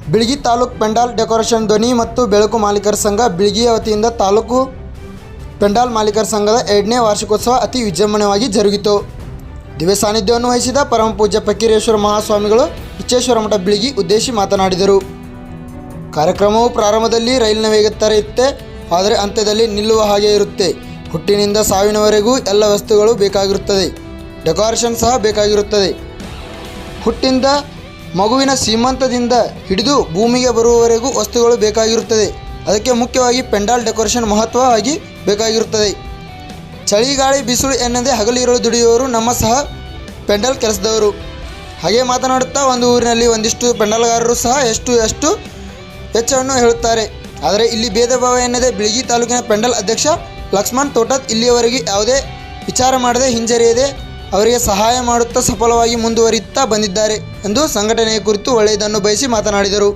Bilagi taluk pandal decoration ಧ್ವನಿ ಮತ್ತು ಬೆಳಕು ಮಾಲೀಕರ ಸಂಘ ಬಿಳಗಿಯ ವತಿಯಿಂದ ತಾಲೂಕು ಪೆಂಡಾಲ್ ಮಾಲೀಕರ ಸಂಘದ 2ನೇ ವಾರ್ಷಿಕೋತ್ಸವ ಅತಿ ವಿಜೃಂಭಣೆಯಾಗಿ ಜರುಗಿತು. ದಿವ್ಯ ಸಾನ್ನಿಧ್ಯವನ್ನು ವಹಿಸಿದ ಪರಮ ಪೂಜ್ಯ ಫಕೀರೇಶ್ವರ ಮಹಾಸ್ವಾಮಿಗಳು ಇಚ್ಛೇಶ್ವರ ಮಠ ಬಿಳಗಿ ಉದ್ದೇಶಿ ಮಾತನಾಡಿದರು. ಕಾರ್ಯಕ್ರಮವು ಪ್ರಾರಂಭದಲ್ಲಿ ರೈಲಿನ ವೇಗತ್ತರ ಇರುತ್ತೆ, ಆದರೆ ಅಂತ್ಯದಲ್ಲಿ ನಿಲ್ಲುವ ಹಾಗೆ ಇರುತ್ತೆ. ಹುಟ್ಟಿನಿಂದ ಸಾವಿನವರೆಗೂ ಎಲ್ಲ ವಸ್ತುಗಳು ಬೇಕಾಗಿರುತ್ತದೆ, ಡೆಕೋರೇಷನ್ ಸಹ ಬೇಕಾಗಿರುತ್ತದೆ. ಹುಟ್ಟಿಂದ ಮಗುವಿನ ಸೀಮಂತದಿಂದ ಹಿಡಿದು ಭೂಮಿಗೆ ಬರುವವರೆಗೂ ವಸ್ತುಗಳು ಬೇಕಾಗಿರುತ್ತದೆ. ಅದಕ್ಕೆ ಮುಖ್ಯವಾಗಿ ಪೆಂಡಾಲ್ ಡೆಕೋರೇಷನ್ ಮಹತ್ವವಾಗಿ ಬೇಕಾಗಿರುತ್ತದೆ. ಚಳಿ ಗಾಳಿ ಬಿಸಿಲು ಎನ್ನದೇ ಹಗಲಿರುಳು ದುಡಿಯುವವರು ನಮ್ಮ ಸಹ ಪೆಂಡಾಲ್ ಕೆಲಸದವರು. ಹಾಗೆ ಮಾತನಾಡುತ್ತಾ ಒಂದು ಊರಿನಲ್ಲಿ ಒಂದಿಷ್ಟು ಪೆಂಡಾಲ್ಗಾರರು ಸಹ ಎಷ್ಟು ವೆಚ್ಚವನ್ನು ಹೇಳುತ್ತಾರೆ. ಆದರೆ ಇಲ್ಲಿ ಭೇದ ಭಾವ ಎನ್ನದೇ ಬಿಳಗಿ ತಾಲೂಕಿನ ಪೆಂಡಾಲ್ ಅಧ್ಯಕ್ಷ ಲಕ್ಷ್ಮಣ್ ತೋಟದ್ ಇಲ್ಲಿಯವರೆಗೆ ಯಾವುದೇ ವಿಚಾರ ಮಾಡದೆ ಹಿಂಜರಿಯದೆ ಅವರಿಗೆ ಸಹಾಯ ಮಾಡುತ್ತಾ ಸಫಲವಾಗಿ ಮುಂದುವರಿಯುತ್ತಾ ಬಂದಿದ್ದಾರೆ ಎಂದು ಸಂಘಟನೆಯ ಕುರಿತು ಒಳ್ಳೆಯದನ್ನು ಬಯಸಿ ಮಾತನಾಡಿದರು.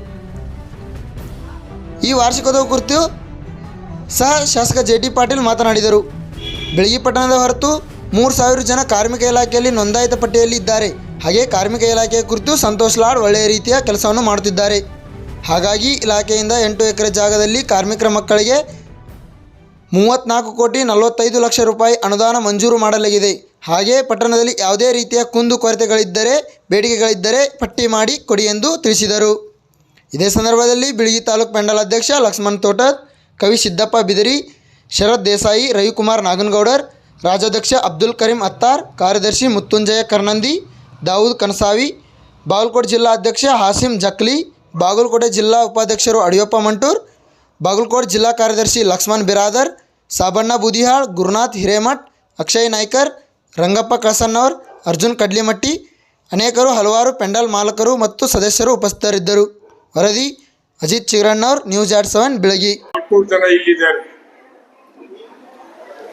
ಈ ವಾರ್ಷಿಕೋತ್ಸವ ಕುರಿತು ಸಹ ಶಾಸಕ ಜೆ.ಟಿ. ಪಾಟೀಲ್ ಮಾತನಾಡಿದರು. ಬಿಳಗಿ ಪಟ್ಟಣದ ಹೊರತು 3,000 ಜನ ಕಾರ್ಮಿಕ ಇಲಾಖೆಯಲ್ಲಿ ನೋಂದಾಯಿತ ಪಟ್ಟಿಯಲ್ಲಿ ಇದ್ದಾರೆ. ಹಾಗೆ ಕಾರ್ಮಿಕ ಇಲಾಖೆಯ ಕುರಿತು ಸಂತೋಷ್ ಲಾಡ್ ಒಳ್ಳೆಯ ರೀತಿಯ ಕೆಲಸವನ್ನು ಮಾಡುತ್ತಿದ್ದಾರೆ. ಹಾಗಾಗಿ ಇಲಾಖೆಯಿಂದ 8 ಎಕರೆ ಜಾಗದಲ್ಲಿ ಕಾರ್ಮಿಕರ ಮಕ್ಕಳಿಗೆ 34,45 ಲಕ್ಷ ರೂಪಾಯಿ ಅನುದಾನ ಮಂಜೂರು ಮಾಡಲಾಗಿದೆ. ಹಾಗೆ ಪಟ್ಟಣದಲ್ಲಿ ಯಾವುದೇ ರೀತಿಯ ಕುಂದು ಕೊರತೆಗಳಿದ್ದರೆ ಬೇಡಿಕೆಗಳಿದ್ದರೆ ಪಟ್ಟಿ ಮಾಡಿ ಕೊಡಿ ಎಂದು ತಿಳಿಸಿದರು. ಇದೇ ಸಂದರ್ಭದಲ್ಲಿ ಬಿಳಗಿ ತಾಲೂಕು ಪೆಂಡಾಲ್ ಅಧ್ಯಕ್ಷ ಲಕ್ಷ್ಮಣ್ ತೋಟದ್, ಕವಿ ಸಿದ್ದಪ್ಪ ಬಿದರಿ, ಶರತ್ ದೇಸಾಯಿ, ರವಿಕುಮಾರ್ ನಾಗನಗೌಡರ್, ರಾಜ್ಯಾಧ್ಯಕ್ಷ ಅಬ್ದುಲ್ ಕರೀಂ ಅತ್ತಾರ್, ಕಾರ್ಯದರ್ಶಿ ಮುತ್ತುಂಜಯ ಕರ್ನಂದಿ, ದಾವೂದ್ ಕನಸಾವಿ, ಬಾಗಲಕೋಟೆ ಜಿಲ್ಲಾ ಅಧ್ಯಕ್ಷ ಹಾಸಿಂ ಜಕ್ಲಿ, ಬಾಗಲಕೋಟೆ ಜಿಲ್ಲಾ ಉಪಾಧ್ಯಕ್ಷರು ಅಡಿಯಪ್ಪ ಮಂಟೂರ್, ಬಾಗಲಕೋಟೆ ಜಿಲ್ಲಾ ಕಾರ್ಯದರ್ಶಿ ಲಕ್ಷ್ಮಣ್ ಬಿರಾದರ್, ಸಾಬಣ್ಣ ಬೂದಿಹಾಳ್, ಗುರುನಾಥ್ ಹಿರೇಮಠ್, ಅಕ್ಷಯ್ ನಾಯ್ಕರ್, ರಂಗಪ್ಪ ಕಳಸನ್ನವರ್, ಅರ್ಜುನ್ ಕಡ್ಲಿಮಟ್ಟಿ, ಅನೇಕರು ಹಲವಾರು ಪೆಂಡಾಲ್ ಮಾಲಕರು ಮತ್ತು ಸದಸ್ಯರು ಉಪಸ್ಥಿತರಿದ್ದರು. ವರದಿ ಅಜಿತ್ ಚಿಗ್ರಣ್ಣವ್ರ, ನ್ಯೂಸ್ 7 ಬಿಳಗಿ. 400 ಜನ ಇಲ್ಲಿದ್ದಾರೆ.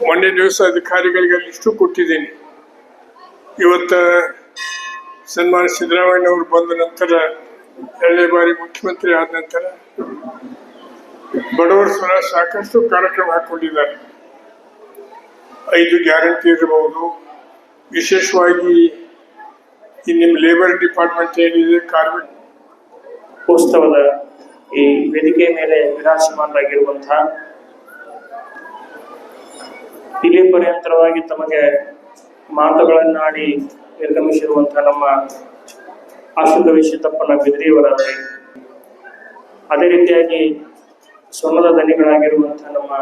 ಮೊನ್ನೆ ದಿವಸ ಅಧಿಕಾರಿಗಳಿಗೆ ಲಿಸ್ಟು ಕೊಟ್ಟಿದ್ದೀನಿ. ಇವತ್ತು ಸನ್ಮಾನ ಸಿದ್ದರಾಮಯ್ಯ ಅವರು ಬಂದ ನಂತರ 2ನೇ ಬಾರಿ ಮುಖ್ಯಮಂತ್ರಿ ಆದ ನಂತರ ಬಡವರ ಸಲ ಸಾಕಷ್ಟು ಕಾರ್ಯಕ್ರಮ ಹಾಕೊಂಡಿದ್ದಾರೆ. 5 ಗ್ಯಾರಂಟಿ ಇರಬಹುದು, ವಿಶೇಷವಾಗಿ ಈ ನಿಮ್ಮ ಲೇಬರ್ ಡಿಪಾರ್ಟ್ಮೆಂಟ್ ಏನಿದೆ, ಕಾರ್ಮಿಕ ಉತ್ಸವದ ಈ ವೇದಿಕೆ ಮೇಲೆ ವಿರಾಜಮಾನರಾಗಿರುವಂತಹ, ಇಲ್ಲಿ ಪರ್ಯಂತರವಾಗಿ ತಮಗೆ ಮಾತುಗಳನ್ನಾಡಿ ನಿರ್ಗಮಿಸಿರುವಂತಹ ನಮ್ಮ ಆಶುಕವಿ ಸಿದ್ದಪ್ಪನ ಬಿದ್ರಿಯವರಲ್ಲಿ, ಅದೇ ರೀತಿಯಾಗಿ ಸ್ವರ್ಣದ ದನಿಗಳಾಗಿರುವಂತಹ ನಮ್ಮ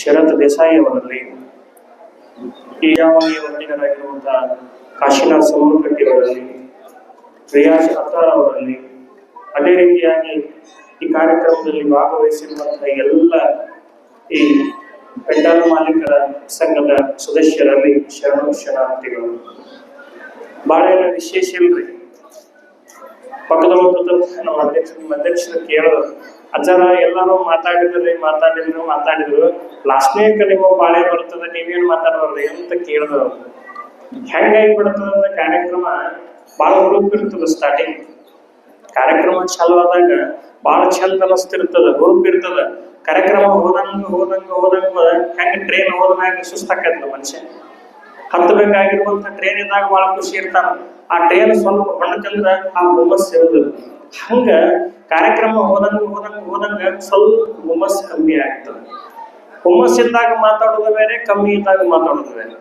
ಶರತ್ ದೇಸಾಯಿ ಅವರಲ್ಲಿ, ಈಯಾವಣಿ ವಂದಿಗರಾಗಿರುವಂತಹ ಕಾಶಿನಾಥ್ ಸಮೂಹಕಟ್ಟಿಯವರಲ್ಲಿ, ರಿಯಾಜ್ ಅತ್ತಾರ್ ಅವರಲ್ಲಿ, ಅದೇ ರೀತಿಯಾಗಿ ಈ ಕಾರ್ಯಕ್ರಮದಲ್ಲಿ ಭಾಗವಹಿಸಿರುವಂತಹ ಎಲ್ಲ ಈ ಪೆಂಡಾಲ್ ಮಾಲೀಕರ ಸಂಘದ ಸದಸ್ಯರಲ್ಲಿ ಶರಣಾರ್ಥಿಗಳು. ಬಹಳ ವಿಶೇಷ ಇಲ್ರಿ, ಪಕ್ಕದ ನಮ್ಮ ಅಧ್ಯಕ್ಷರು ಕೇಳೋದು, ಅಜ್ಜಾರ ಎಲ್ಲಾರು ಮಾತಾಡಿದ್ರು ಲಾಸ್ಟ್ನೇ ನಿಮ್ಮ ಬಾಳೆ ಬರ್ತದ, ನೀವೇನ್ ಮಾತಾಡೋದ್ರಿ ಅಂತ ಕೇಳಿದ್ರು. ಹೆಂಗಾಗಿ ಬಿಡ್ತದಂತ ಕಾರ್ಯಕ್ರಮ ಬಹಳ ಹುರುಪ್ ಇರ್ತದ. ಸ್ಟಾರ್ಟಿಂಗ್ ಕಾರ್ಯಕ್ರಮ ಚಾಲು ಆದಾಗ ಬಹಳ ಚಂದ ಅನಿಸ್ತಿರ್ತದ, ಹುರುಪ್ ಇರ್ತದ. ಕಾರ್ಯಕ್ರಮ ಹೋದಂಗ ಹೆಂಗ ಟ್ರೈನ್ ಹೋದ್ಮ್ಯಾಗ ಸುಸ್ತಾಕೈತಲ್ಲ ಮನುಷ್ಯ. ಹತ್ತಬೇಕಾಗಿರುವಂತ ಟ್ರೈನ್ ಇದ್ದಾಗ ಬಹಳ ಖುಷಿ ಇರ್ತಾನ. ಆ ಟ್ರೈನ್ ಸ್ವಲ್ಪ ಹೊಣಕಂದ್ರ ಆ ಹುಮ್ಮಸ್ ಇರೋದಿಲ್ಲ. ಹಂಗ ಕಾರ್ಯಕ್ರಮ ಹೋದಂಗ ಸ್ವಲ್ಪ ಹುಮ್ಮಸ್ ಕಮ್ಮಿ ಆಗ್ತದೆ. ಹುಮ್ಮಸ್ ಇದ್ದಾಗ ಮಾತಾಡೋದು ಬೇರೆ, ಕಮ್ಮಿ ಇದ್ದಾಗ ಮಾತಾಡೋದು ಬೇರೆ,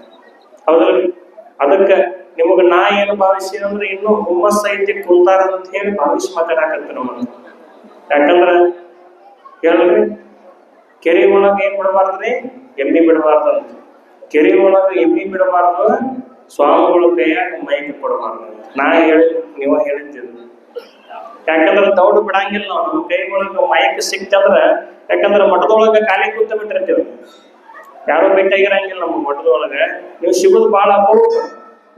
ಹೌದಲ್ರಿ? ಅದಕ್ಕೆ ನಿಮಗ ನಾ ಏನು ಭಾವಿಸಿ ಅಂದ್ರೆ ಇನ್ನೂ ಹುಮ್ಮಸ್ ಐತಿ ಕುಂತಾರ ಅಂತ ಹೇಳಿ ಭಾವಿಸಿ ಮಾತಾಡಕತ್ತ ನಮ್ಮನ್ನ. ಯಾಕಂದ್ರ ಹೇಳ್ರಿ, ಕೆರೆ ಒಳಗ ಏನ್ ಬಿಡಬಾರ್ದ್ರಿ? ಎಮ್ಮಿ ಬಿಡಬಾರ್ದಂತ. ಕೆರೆ ಒಳಗ ಎಮ್ಮಿ ಬಿಡಬಾರ್ದು, ಸ್ವಾಮಿಗಳು ಕೈಯಾಗ ಮೈಕ್ ಕೊಡಬಾರ್ದು. ನಾ ಹೇಳಿ ನೀವ ಹೇಳಿದ್ದೀರಿ. ಯಾಕಂದ್ರೆ ದೌಡ್ ಬಿಡಂಗಿಲ್ಲ ನಾವು. ನಮ್ಮ ಕೈ ಒಳಗ ಮೈಕ್ ಸಿಕ್ತಂದ್ರ, ಯಾಕಂದ್ರ ಮಠದೊಳಗ ಖಾಲಿ ಕೂತ ಬಿಟ್ಟಿರ್ತೀವಿ, ಯಾರು ಭೇಟಿಯಾಗಿರಂಗಿಲ್ಲ. ನಮ್ಮ ಮಠದೊಳಗ ನೀವು ಸಿಗುದು ಬಹಳ ಅಪರೂಪ.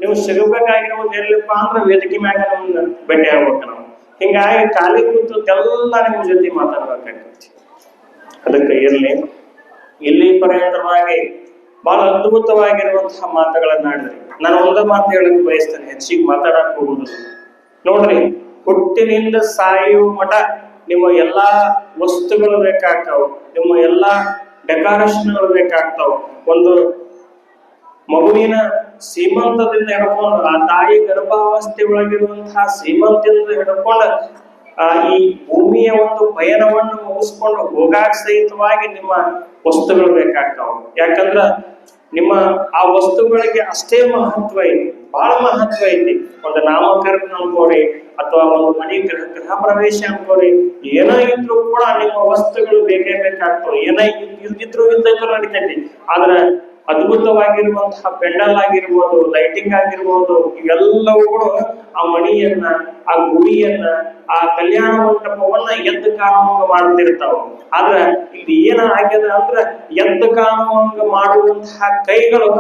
ನೀವು ಸಿಗಬೇಕಾಗಿರೋದು ಎಲ್ಲಿಪ್ಪ ಅಂದ್ರೆ ವೇದಿಕೆ ಮ್ಯಾಗ ನಮ್ಗೆ ಭೇಟಿ ಆಗ್ಬೇಕು ನಾವು. ಹಿಂಗಾಗಿ ಖಾಲಿ ಕೂತು ಎಲ್ಲ ನಿಮ್ಮ ಜೊತೆ ಮಾತಾಡ್ಬೇಕಾಗ್ತೈತಿ. ಅದಕ್ಕೆ ಇಲ್ಲಿ ಪರ್ಯಂತರವಾಗಿ ಬಹಳ ಅದ್ಭುತವಾಗಿರುವಂತಹ ಮಾತುಗಳನ್ನಾಡಿದ್ರಿ. ನಾನು ಒಂದ ಮಾತು ಹೇಳಕ್ ಬಯಸ್ತೇನೆ, ಹೆಚ್ಚಿಗೆ ಮಾತಾಡಕ್ ಹೋಗುದಿಲ್ಲ. ನೋಡ್ರಿ, ಹುಟ್ಟಿನಿಂದ ಸಾಯುವ ಮಠ ನಿಮ್ಮ ಎಲ್ಲಾ ವಸ್ತುಗಳು ಬೇಕಾಗ್ತಾವ, ನಿಮ್ಮ ಎಲ್ಲಾ ಡೆಕೋರೇಷನ್ಗಳು ಬೇಕಾಗ್ತಾವ. ಒಂದು ಮಗುವಿನ ಸೀಮಂತದಿಂದ ಹಿಡ್ಕೊಂಡು, ಆ ತಾಯಿ ಗರ್ಭಾವಸ್ಥೆ ಒಳಗಿರುವಂತಹ ಸೀಮಂತದಿಂದ ಹಿಡ್ಕೊಂಡು ಈ ಭೂಮಿಯ ಒಂದು ಪಯಣವನ್ನು ಮುಗಿಸ್ಕೊಂಡು ಹೋಗಾಕ ಸಹಿತವಾಗಿ ನಿಮ್ಮ ವಸ್ತುಗಳು ಬೇಕಾಗ್ತಾವ. ಯಾಕಂದ್ರ ನಿಮ್ಮ ಆ ವಸ್ತುಗಳಿಗೆ ಅಷ್ಟೇ ಮಹತ್ವ ಐತಿ, ಬಹಳ ಮಹತ್ವ ಐತಿ. ಒಂದು ನಾಮಕರಣ ಅನ್ಕೋರಿ ಅಥವಾ ಒಂದು ಮನೆ ಗೃಹ ಪ್ರವೇಶ ಅನ್ಕೋರಿ, ಏನೋ ಇದ್ರು ಕೂಡ ನಿಮ್ಮ ವಸ್ತುಗಳು ಬೇಕೇ ಬೇಕಾಗ್ತವೆ. ಏನೋ ಇಲ್ದಿದ್ರು ಇಲ್ದಂಗೂ ನಡೀತೈತಿ. ಆದ್ರ ಅದ್ಭುತವಾಗಿರುವಂತಹ ಪೆಂಡಲ್ ಆಗಿರ್ಬೋದು, ಲೈಟಿಂಗ್ ಆಗಿರ್ಬೋದು, ಇವೆಲ್ಲವೂ ಕೂಡ ಆ ಮಣಿಯನ್ನ, ಆ ಗುಡಿಯನ್ನ, ಆ ಕಲ್ಯಾಣ ಮಂಟಪವನ್ನ ಎದ್ದು ಕಾಣುವಂಗ ಮಾಡ್ತಿರ್ತಾವ. ಆದ್ರ ಇಲ್ಲಿ ಏನ ಆಗ್ಯದ ಅಂದ್ರ ಎದ್ದು ಕಾಣುವಂಗ ಮಾಡುವಂತಹ ಕೈಗಳು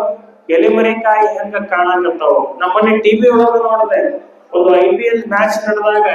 ಎಲೆಮರೆಕಾಯಿ ಹೆಂಗ ಕಾಣಕತ್ತಾವ. ನಮ್ಮನೆ ಟಿವಿ ಒಳಗ ನೋಡಿದೆ, ಒಂದು IPL ಮ್ಯಾಚ್ ನಡೆದಾಗ